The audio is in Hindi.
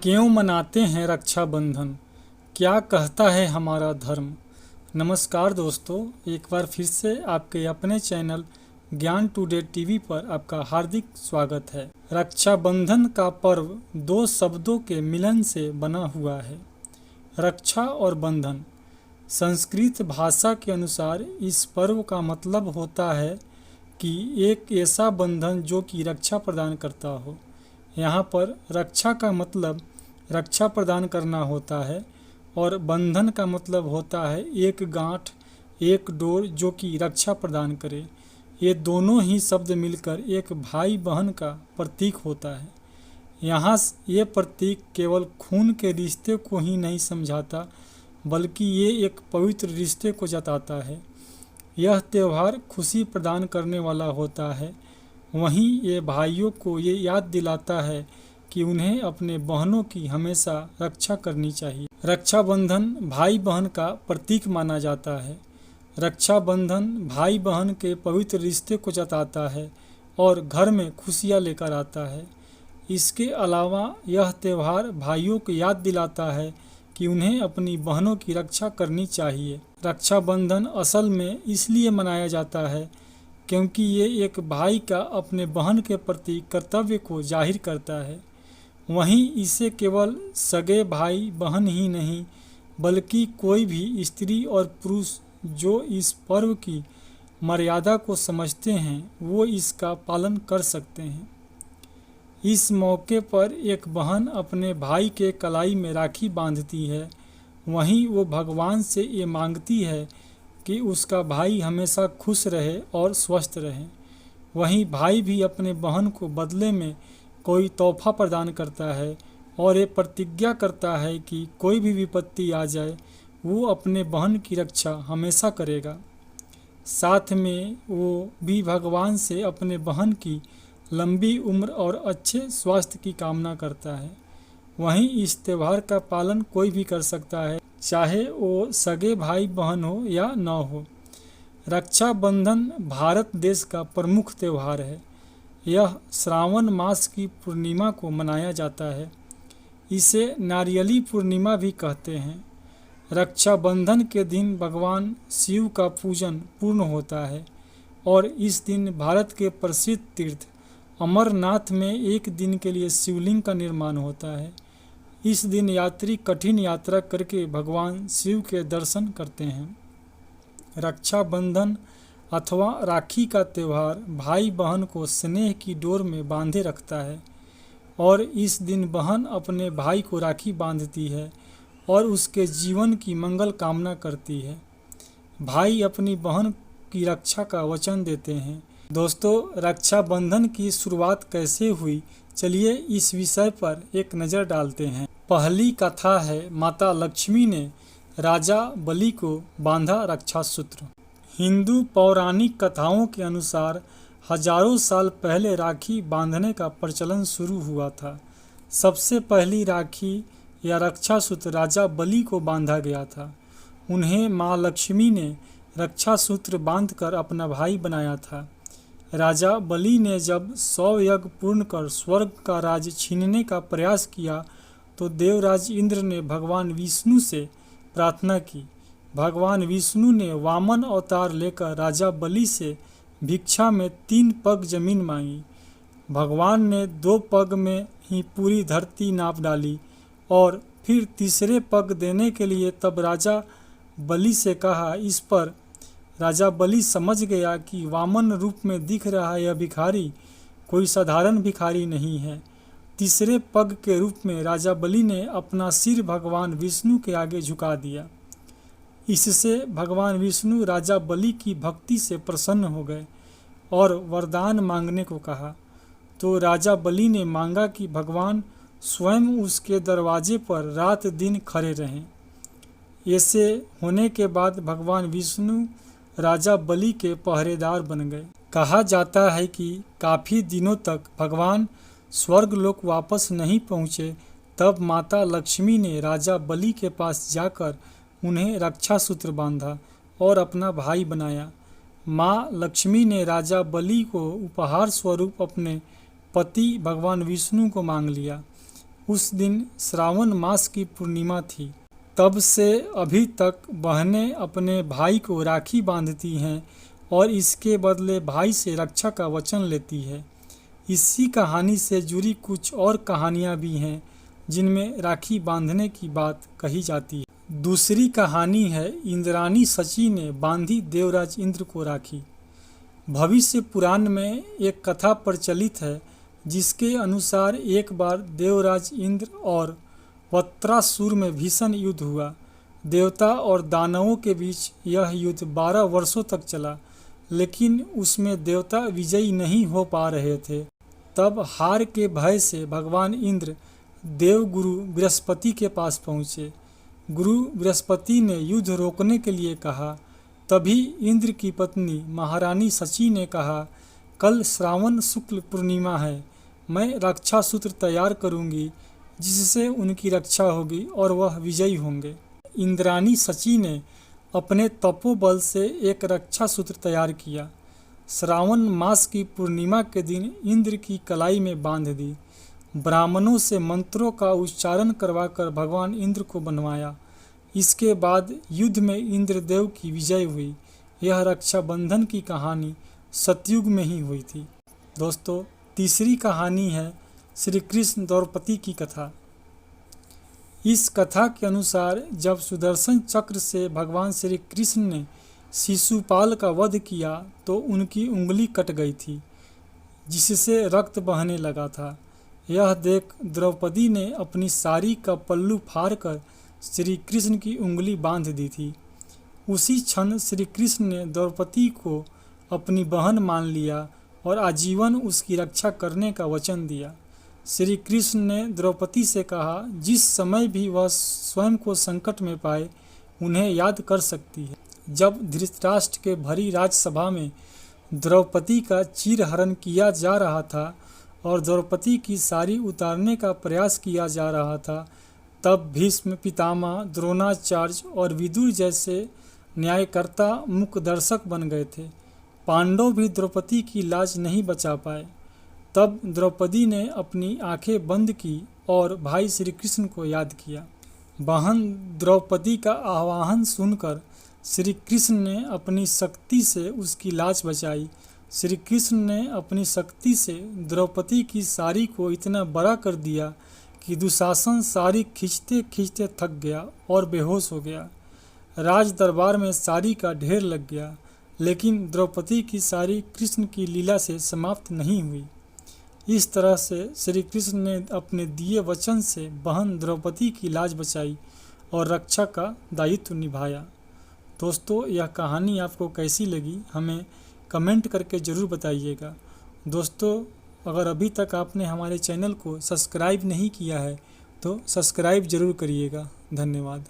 क्यों मनाते हैं रक्षाबंधन? क्या कहता है हमारा धर्म? नमस्कार दोस्तों, एक बार फिर से आपके अपने चैनल ज्ञान टुडे टीवी पर आपका हार्दिक स्वागत है। रक्षाबंधन का पर्व दो शब्दों के मिलन से बना हुआ है, रक्षा और बंधन। संस्कृत भाषा के अनुसार इस पर्व का मतलब होता है कि एक ऐसा बंधन जो कि रक्षा प्रदान करता हो। यहाँ पर रक्षा का मतलब रक्षा प्रदान करना होता है और बंधन का मतलब होता है एक गांठ, एक डोर जो कि रक्षा प्रदान करे। ये दोनों ही शब्द मिलकर एक भाई बहन का प्रतीक होता है। यहाँ ये प्रतीक केवल खून के रिश्ते को ही नहीं समझाता, बल्कि ये एक पवित्र रिश्ते को जताता है। यह त्यौहार खुशी प्रदान करने वाला होता है। वहीं ये भाइयों को ये याद दिलाता है कि उन्हें अपने बहनों की हमेशा रक्षा करनी चाहिए। रक्षाबंधन भाई बहन का प्रतीक माना जाता है। रक्षाबंधन भाई बहन के पवित्र रिश्ते को जताता है और घर में खुशियाँ लेकर आता है। इसके अलावा यह त्यौहार भाइयों को याद दिलाता है कि उन्हें अपनी बहनों की रक्षा करनी चाहिए। रक्षाबंधन असल में इसलिए मनाया जाता है क्योंकि ये एक भाई का अपने बहन के प्रति कर्तव्य को जाहिर करता है। वहीं इसे केवल सगे भाई बहन ही नहीं, बल्कि कोई भी स्त्री और पुरुष जो इस पर्व की मर्यादा को समझते हैं वो इसका पालन कर सकते हैं। इस मौके पर एक बहन अपने भाई के कलाई में राखी बांधती है। वहीं वो भगवान से ये मांगती है कि उसका भाई हमेशा खुश रहे और स्वस्थ रहे। वहीं भाई भी अपने बहन को बदले में कोई तोहफा प्रदान करता है और ये प्रतिज्ञा करता है कि कोई भी विपत्ति आ जाए वो अपने बहन की रक्षा हमेशा करेगा। साथ में वो भी भगवान से अपने बहन की लंबी उम्र और अच्छे स्वास्थ्य की कामना करता है। वहीं इस त्यौहार का पालन कोई भी कर सकता है, चाहे वो सगे भाई बहन हो या न हो। रक्षाबंधन भारत देश का प्रमुख त्यौहार है। यह श्रावण मास की पूर्णिमा को मनाया जाता है। इसे नारियली पूर्णिमा भी कहते हैं। रक्षाबंधन के दिन भगवान शिव का पूजन पूर्ण होता है और इस दिन भारत के प्रसिद्ध तीर्थ अमरनाथ में एक दिन के लिए शिवलिंग का निर्माण होता है। इस दिन यात्री कठिन यात्रा करके भगवान शिव के दर्शन करते हैं। रक्षाबंधन अथवा राखी का त्यौहार भाई बहन को स्नेह की डोर में बांधे रखता है और इस दिन बहन अपने भाई को राखी बांधती है और उसके जीवन की मंगल कामना करती है। भाई अपनी बहन की रक्षा का वचन देते हैं। दोस्तों, रक्षाबंधन की शुरुआत कैसे हुई, चलिए इस विषय पर एक नज़र डालते हैं। पहली कथा है, माता लक्ष्मी ने राजा बलि को बांधा रक्षा सूत्र। हिंदू पौराणिक कथाओं के अनुसार हजारों साल पहले राखी बांधने का प्रचलन शुरू हुआ था। सबसे पहली राखी या रक्षा सूत्र राजा बलि को बांधा गया था। उन्हें माँ लक्ष्मी ने रक्षा सूत्र बांधकर अपना भाई बनाया था। राजा बलि ने जब 100 यज्ञ पूर्ण कर स्वर्ग का राज छीनने का प्रयास किया तो देवराज इंद्र ने भगवान विष्णु से प्रार्थना की। भगवान विष्णु ने वामन अवतार लेकर राजा बलि से भिक्षा में 3 पग जमीन मांगी। भगवान ने 2 पग में ही पूरी धरती नाप डाली और फिर तीसरे पग देने के लिए तब राजा बलि से कहा। इस पर राजा बलि समझ गया कि वामन रूप में दिख रहा यह भिखारी कोई साधारण भिखारी नहीं है। तीसरे पग के रूप में राजा बलि ने अपना सिर भगवान विष्णु के आगे झुका दिया। इससे भगवान विष्णु राजा बलि की भक्ति से प्रसन्न हो गए और वरदान मांगने को कहा। तो राजा बलि ने मांगा कि भगवान स्वयं उसके दरवाजे पर रात दिन खड़े रहें। ऐसे होने के बाद भगवान विष्णु राजा बलि के पहरेदार बन गए। कहा जाता है कि काफ़ी दिनों तक भगवान स्वर्गलोक वापस नहीं पहुँचे, तब माता लक्ष्मी ने राजा बलि के पास जाकर उन्हें रक्षा सूत्र बांधा और अपना भाई बनाया। माँ लक्ष्मी ने राजा बलि को उपहार स्वरूप अपने पति भगवान विष्णु को मांग लिया। उस दिन श्रावण मास की पूर्णिमा थी। तब से अभी तक बहनें अपने भाई को राखी बांधती हैं और इसके बदले भाई से रक्षा का वचन लेती है। इसी कहानी से जुड़ी कुछ और कहानियाँ भी हैं जिनमें राखी बांधने की बात कही जाती है। दूसरी कहानी है इंद्राणी शची ने बांधी देवराज इंद्र को राखी। भविष्य पुराण में एक कथा प्रचलित है जिसके अनुसार एक बार देवराज इंद्र और वत्रासुर में भीषण युद्ध हुआ। देवता और दानवों के बीच यह युद्ध 12 वर्षों तक चला, लेकिन उसमें देवता विजयी नहीं हो पा रहे थे। तब हार के भय से भगवान इंद्र देवगुरु बृहस्पति के पास पहुँचे। गुरु बृहस्पति ने युद्ध रोकने के लिए कहा। तभी इंद्र की पत्नी महारानी शची ने कहा, कल श्रावण शुक्ल पूर्णिमा है, मैं रक्षा सूत्र तैयार करूंगी जिससे उनकी रक्षा होगी और वह विजयी होंगे। इंद्राणी शची ने अपने तपोबल से एक रक्षा सूत्र तैयार किया। श्रावण मास की पूर्णिमा के दिन इंद्र की कलाई में बांध दी। ब्राह्मणों से मंत्रों का उच्चारण करवाकर भगवान इंद्र को बनवाया। इसके बाद युद्ध में इंद्रदेव की विजय हुई। यह रक्षाबंधन की कहानी सतयुग में ही हुई थी। दोस्तों, तीसरी कहानी है श्री कृष्ण द्रौपदी की कथा। इस कथा के अनुसार जब सुदर्शन चक्र से भगवान श्री कृष्ण ने शिशुपाल का वध किया तो उनकी उंगली कट गई थी, जिससे रक्त बहने लगा था। यह देख द्रौपदी ने अपनी साड़ी का पल्लू फाड़कर श्री कृष्ण की उंगली बांध दी थी। उसी क्षण श्री कृष्ण ने द्रौपदी को अपनी बहन मान लिया और आजीवन उसकी रक्षा करने का वचन दिया। श्री कृष्ण ने द्रौपदी से कहा, जिस समय भी वह स्वयं को संकट में पाए उन्हें याद कर सकती है। जब धृतराष्ट्र के भरी राजसभा में द्रौपदी का चीरहरण किया जा रहा था और द्रौपदी की साड़ी उतारने का प्रयास किया जा रहा था, तब भीष्म पितामह, द्रोणाचार्य और विदुर जैसे न्यायकर्ता मुख्य दर्शक बन गए थे। पांडव भी द्रौपदी की लाज नहीं बचा पाए। तब द्रौपदी ने अपनी आंखें बंद की और भाई श्री कृष्ण को याद किया। बहन द्रौपदी का आह्वान सुनकर श्री कृष्ण ने अपनी शक्ति से उसकी लाज बचाई। श्री कृष्ण ने अपनी शक्ति से द्रौपदी की साड़ी को इतना बड़ा कर दिया कि दुशासन साड़ी खींचते खींचते थक गया और बेहोश हो गया। राज दरबार में साड़ी का ढेर लग गया, लेकिन द्रौपदी की साड़ी कृष्ण की लीला से समाप्त नहीं हुई। इस तरह से श्री कृष्ण ने अपने दिए वचन से बहन द्रौपदी की लाज बचाई और रक्षा का दायित्व निभाया। दोस्तों, यह कहानी आपको कैसी लगी हमें कमेंट करके ज़रूर बताइएगा। दोस्तों, अगर अभी तक आपने हमारे चैनल को सब्सक्राइब नहीं किया है तो सब्सक्राइब ज़रूर करिएगा। धन्यवाद।